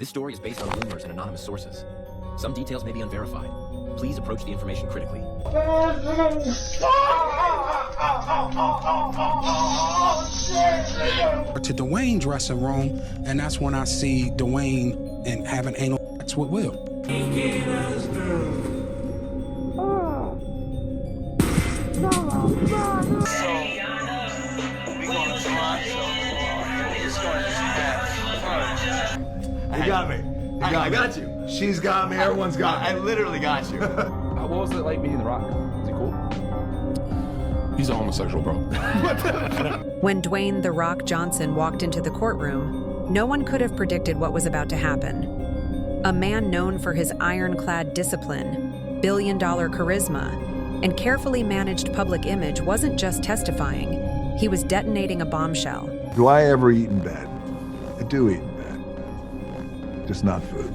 This story is based on rumors and anonymous sources. Some details may be unverified. Please approach the information critically. To Dwayne dressing room, and that's when I see Dwayne and having anal sex with Will. You got me. I got you. She's got me. Everyone's got me. I literally got you. What was it like meeting The Rock? Is he cool? He's a homosexual, bro. When Dwayne "The Rock" Johnson walked into the courtroom, no one could have predicted what was about to happen. A man known for his ironclad discipline, billion-dollar charisma, and carefully managed public image wasn't just testifying, he was detonating a bombshell. Do I ever eat in bed? I do eat in bed. Just not food.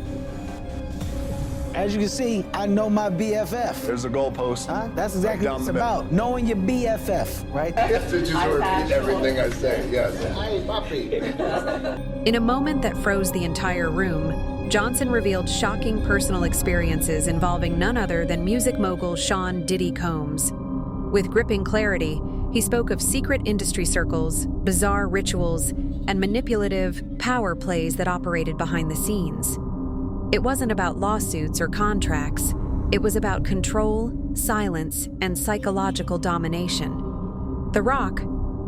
As you can see, I know my BFF. There's a goalpost. Huh? That's exactly what it's about. Knowing your BFF, right? Yes, did you repeat everything I say? Yes. Hi, puppy. In a moment that froze the entire room, Johnson revealed shocking personal experiences involving none other than music mogul Diddy Combs. With gripping clarity, he spoke of secret industry circles, bizarre rituals, and manipulative power plays that operated behind the scenes. It wasn't about lawsuits or contracts. It was about control, silence, and psychological domination. The Rock,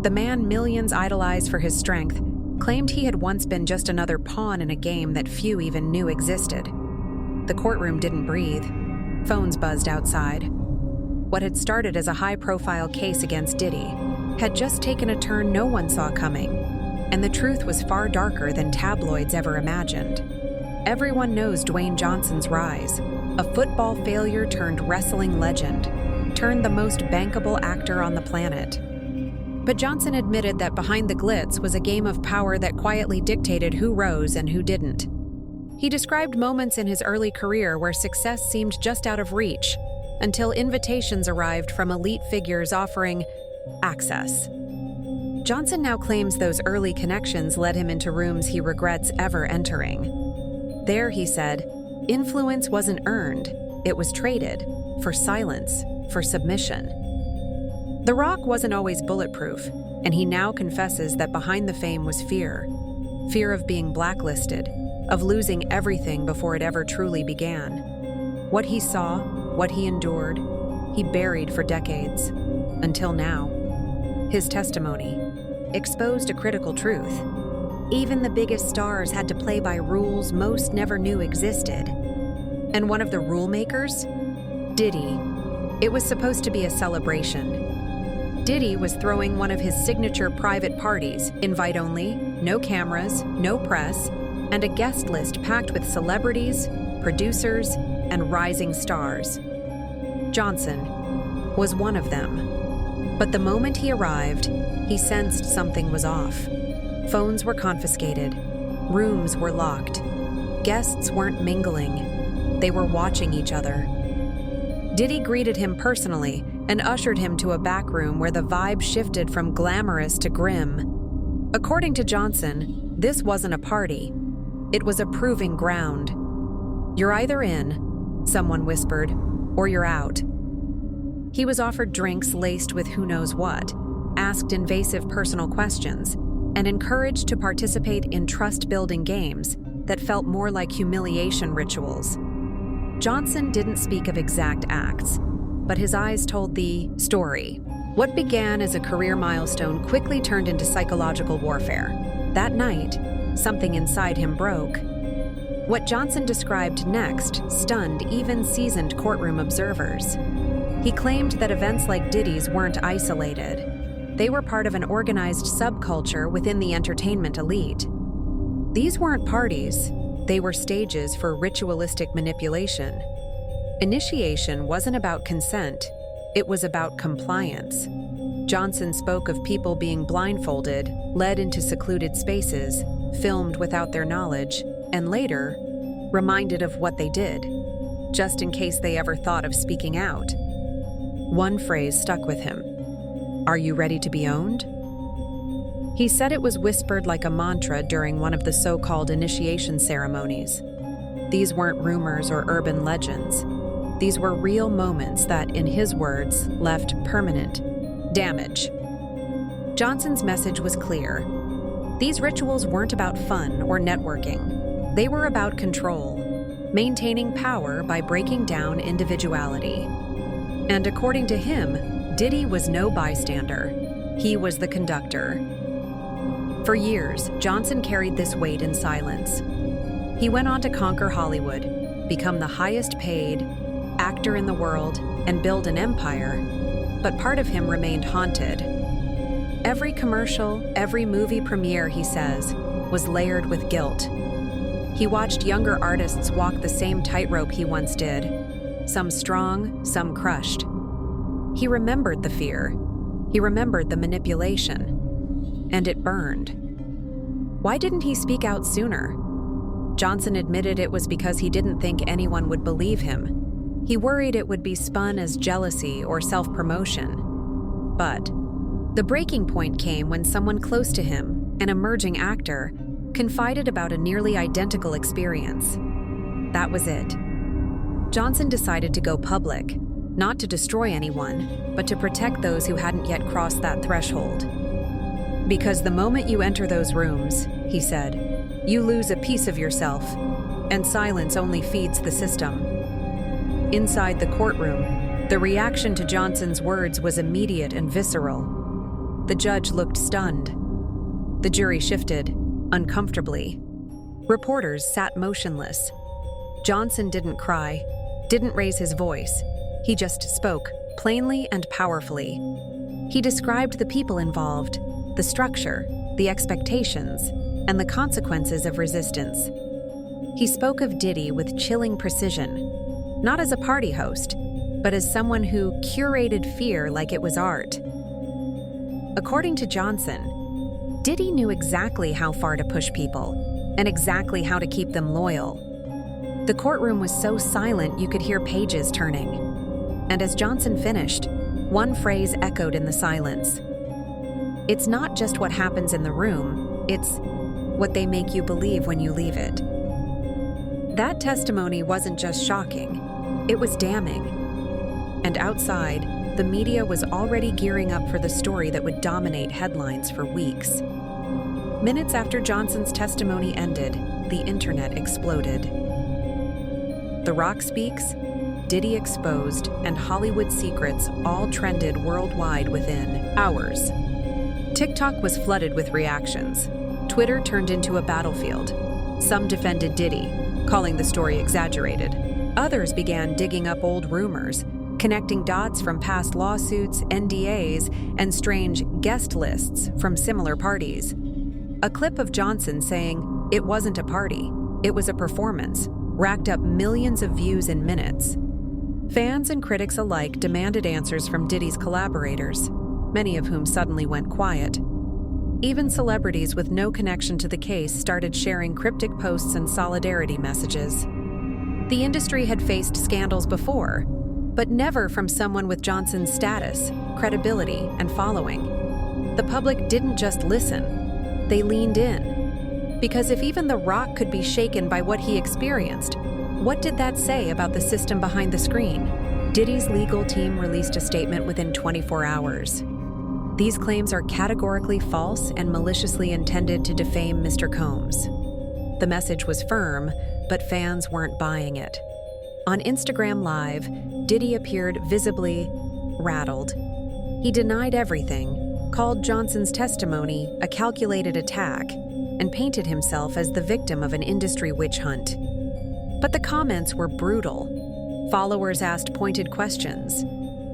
the man millions idolize for his strength, claimed he had once been just another pawn in a game that few even knew existed. The courtroom didn't breathe. Phones buzzed outside. What had started as a high-profile case against Diddy had just taken a turn no one saw coming, and the truth was far darker than tabloids ever imagined. Everyone knows Dwayne Johnson's rise, a football failure turned wrestling legend, turned the most bankable actor on the planet. But Johnson admitted that behind the glitz was a game of power that quietly dictated who rose and who didn't. He described moments in his early career where success seemed just out of reach, until invitations arrived from elite figures offering access. Johnson now claims those early connections led him into rooms he regrets ever entering. There, he said, influence wasn't earned, it was traded for silence, for submission. The Rock wasn't always bulletproof, and he now confesses that behind the fame was fear. Fear of being blacklisted, of losing everything before it ever truly began. What he saw, what he endured, he buried for decades, until now. His testimony exposed a critical truth. Even the biggest stars had to play by rules most never knew existed. And one of the rule makers? Diddy. It was supposed to be a celebration. Diddy was throwing one of his signature private parties, invite only, no cameras, no press, and a guest list packed with celebrities, producers, and rising stars. Johnson was one of them. But the moment he arrived, he sensed something was off. Phones were confiscated. Rooms were locked. Guests weren't mingling. They were watching each other. Diddy greeted him personally and ushered him to a back room where the vibe shifted from glamorous to grim. According to Johnson, this wasn't a party. It was a proving ground. You're either in, someone whispered, or you're out. He was offered drinks laced with who knows what, asked invasive personal questions, and encouraged to participate in trust-building games that felt more like humiliation rituals. Johnson didn't speak of exact acts, but his eyes told the story. What began as a career milestone quickly turned into psychological warfare. That night, something inside him broke. What Johnson described next stunned even seasoned courtroom observers. He claimed that events like Diddy's weren't isolated. They were part of an organized subculture within the entertainment elite. These weren't parties, they were stages for ritualistic manipulation. Initiation wasn't about consent, it was about compliance. Johnson spoke of people being blindfolded, led into secluded spaces, filmed without their knowledge, and later, reminded of what they did, just in case they ever thought of speaking out. One phrase stuck with him. Are you ready to be owned? He said it was whispered like a mantra during one of the so-called initiation ceremonies. These weren't rumors or urban legends. These were real moments that, in his words, left permanent damage. Johnson's message was clear. These rituals weren't about fun or networking. They were about control, maintaining power by breaking down individuality. And according to him, Diddy was no bystander. He was the conductor. For years, Johnson carried this weight in silence. He went on to conquer Hollywood, become the highest paid actor in the world, and build an empire, but part of him remained haunted. Every commercial, every movie premiere, he says, was layered with guilt. He watched younger artists walk the same tightrope he once did, some strong, some crushed. He remembered the fear. He remembered the manipulation. And it burned. Why didn't he speak out sooner? Johnson admitted it was because he didn't think anyone would believe him. He worried it would be spun as jealousy or self-promotion. But the breaking point came when someone close to him, an emerging actor, confided about a nearly identical experience. That was it. Johnson decided to go public, not to destroy anyone, but to protect those who hadn't yet crossed that threshold. Because the moment you enter those rooms, he said, you lose a piece of yourself, and silence only feeds the system. Inside the courtroom, the reaction to Johnson's words was immediate and visceral. The judge looked stunned. The jury shifted, uncomfortably. Reporters sat motionless. Johnson didn't cry, didn't raise his voice. He just spoke, plainly and powerfully. He described the people involved, the structure, the expectations, and the consequences of resistance. He spoke of Diddy with chilling precision, not as a party host, but as someone who curated fear like it was art. According to Johnson, Diddy knew exactly how far to push people and exactly how to keep them loyal. The courtroom was so silent you could hear pages turning. And as Johnson finished, one phrase echoed in the silence. It's not just what happens in the room, it's what they make you believe when you leave it. That testimony wasn't just shocking, it was damning. And outside, the media was already gearing up for the story that would dominate headlines for weeks. Minutes after Johnson's testimony ended, the internet exploded. The Rock Speaks, Diddy Exposed, and Hollywood Secrets all trended worldwide within hours. TikTok was flooded with reactions. Twitter turned into a battlefield. Some defended Diddy, calling the story exaggerated. Others began digging up old rumors, connecting dots from past lawsuits, NDAs, and strange guest lists from similar parties. A clip of Johnson saying it wasn't a party, it was a performance, racked up millions of views in minutes. Fans and critics alike demanded answers from Diddy's collaborators, many of whom suddenly went quiet. Even celebrities with no connection to the case started sharing cryptic posts and solidarity messages. The industry had faced scandals before, but never from someone with Johnson's status, credibility, and following. The public didn't just listen, they leaned in. Because if even The Rock could be shaken by what he experienced, what did that say about the system behind the screen? Diddy's legal team released a statement within 24 hours. These claims are categorically false and maliciously intended to defame Mr. Combs. The message was firm, but fans weren't buying it. On Instagram Live, Diddy appeared visibly rattled. He denied everything, called Johnson's testimony a calculated attack, and painted himself as the victim of an industry witch hunt. But the comments were brutal. Followers asked pointed questions.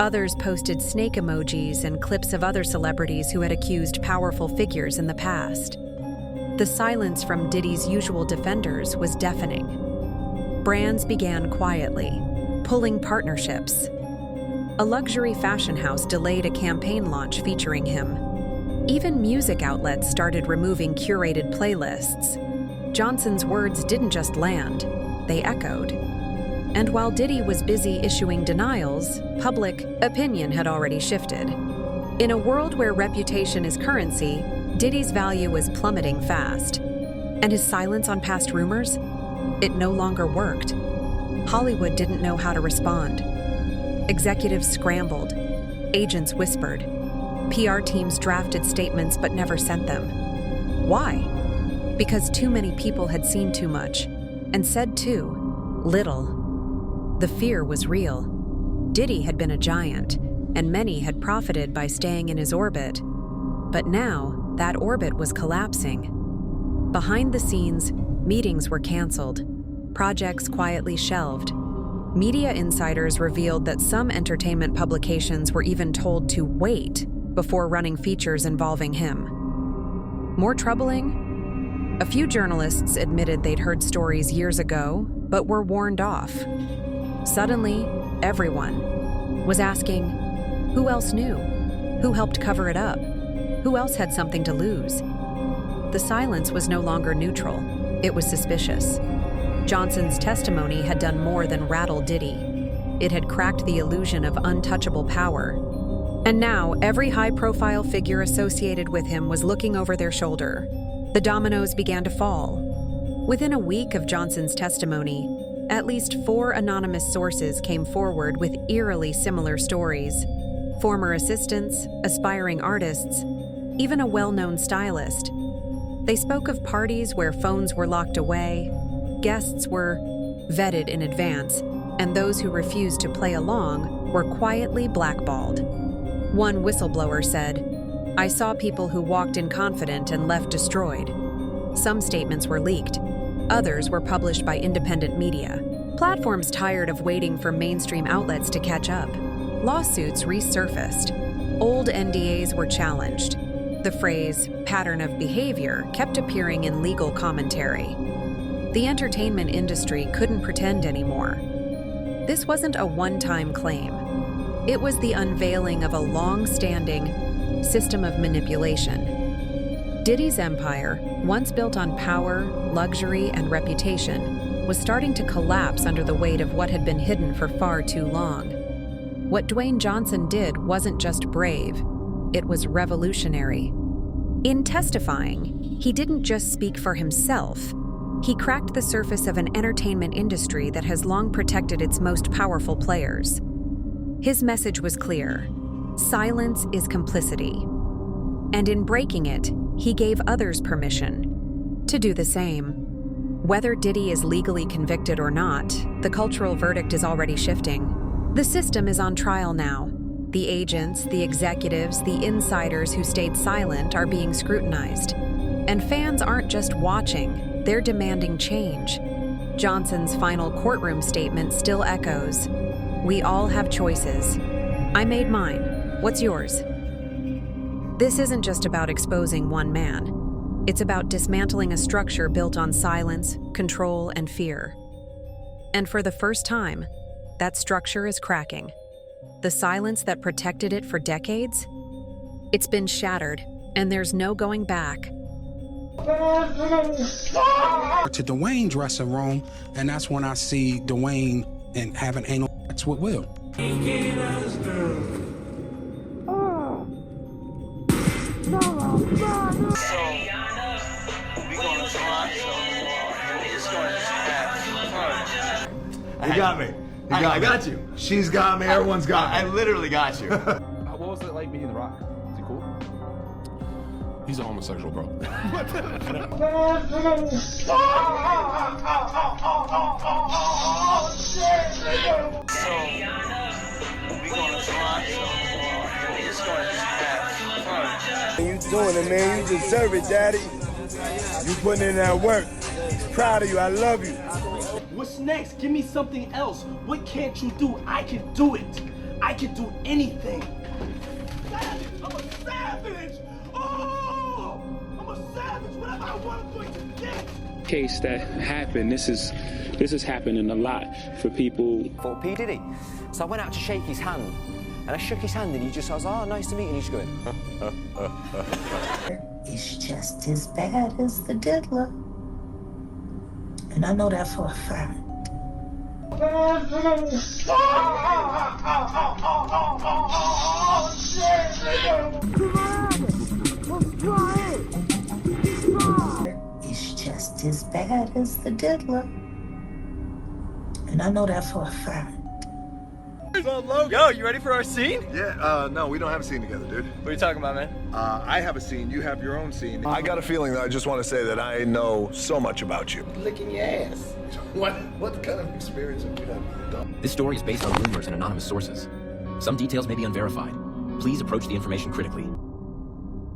Others posted snake emojis and clips of other celebrities who had accused powerful figures in the past. The silence from Diddy's usual defenders was deafening. Brands began quietly, pulling partnerships. A luxury fashion house delayed a campaign launch featuring him. Even music outlets started removing curated playlists. Johnson's words didn't just land, they echoed. And while Diddy was busy issuing denials, public opinion had already shifted. In a world where reputation is currency, Diddy's value was plummeting fast, and his silence on past rumors, it no longer worked. Hollywood didn't know how to respond. Executives scrambled. Agents whispered. PR teams drafted statements but never sent them. Why? Because too many people had seen too much and said too little. The fear was real. Diddy had been a giant, and many had profited by staying in his orbit. But now, that orbit was collapsing. Behind the scenes, meetings were canceled, projects quietly shelved. Media insiders revealed that some entertainment publications were even told to wait before running features involving him. More troubling? A few journalists admitted they'd heard stories years ago, but were warned off. Suddenly, everyone was asking, who else knew? Who helped cover it up? Who else had something to lose? The silence was no longer neutral. It was suspicious. Johnson's testimony had done more than rattle Diddy. It had cracked the illusion of untouchable power. And now, every high-profile figure associated with him was looking over their shoulder. The dominoes began to fall. Within a week of Johnson's testimony, at least 4 anonymous sources came forward with eerily similar stories. Former assistants, aspiring artists, even a well-known stylist. They spoke of parties where phones were locked away, guests were vetted in advance, and those who refused to play along were quietly blackballed. One whistleblower said, "I saw people who walked in confident and left destroyed." Some statements were leaked. Others were published by independent media. Platforms tired of waiting for mainstream outlets to catch up. Lawsuits resurfaced. Old NDAs were challenged. The phrase, pattern of behavior, kept appearing in legal commentary. The entertainment industry couldn't pretend anymore. This wasn't a one-time claim. It was the unveiling of a long-standing system of manipulation. Diddy's empire, once built on power, luxury, and reputation, was starting to collapse under the weight of what had been hidden for far too long. What Dwayne Johnson did wasn't just brave, it was revolutionary. In testifying, he didn't just speak for himself. He cracked the surface of an entertainment industry that has long protected its most powerful players. His message was clear: silence is complicity. And in breaking it, he gave others permission to do the same. Whether Diddy is legally convicted or not, the cultural verdict is already shifting. The system is on trial now. The agents, the executives, the insiders who stayed silent are being scrutinized. And fans aren't just watching, they're demanding change. Johnson's final courtroom statement still echoes, "We all have choices. I made mine. What's yours?" This isn't just about exposing one man. It's about dismantling a structure built on silence, control, and fear. And for the first time, that structure is cracking. The silence that protected it for decades, it's been shattered, and there's no going back. To Dwayne dressing room, and that's when I see Dwayne and having anal sex with Will. You got me. I got you. She's got me. Everyone's got me. I literally got you. What was it like meeting The Rock? Is he cool? He's a homosexual, bro. You doing it, man. You deserve it, Daddy. You putting in that work. Proud of you. I love you. What's next? Give me something else. What can't you do? I can do it. I can do anything. Savage. I'm a savage. Oh, I'm a savage. Whatever I want, I'm going to get. Case that happened. This is happening a lot for people. For p.diddy. So I went out to shake his hand, and I shook his hand, and he just was, "Oh, nice to meet you." And he's going, It's just as bad as the diddler. And I know that for a fact. Let's try it. just as bad as the diddler. And I know that for a fact. Yo, you ready for our scene? Yeah, no, we don't have a scene together, dude. What are you talking about, man? I have a scene, you have your own scene. I got a feeling that I just want to say that I know so much about you. Licking your ass. What kind of experience have you had? This story is based on rumors and anonymous sources. Some details may be unverified. Please approach the information critically.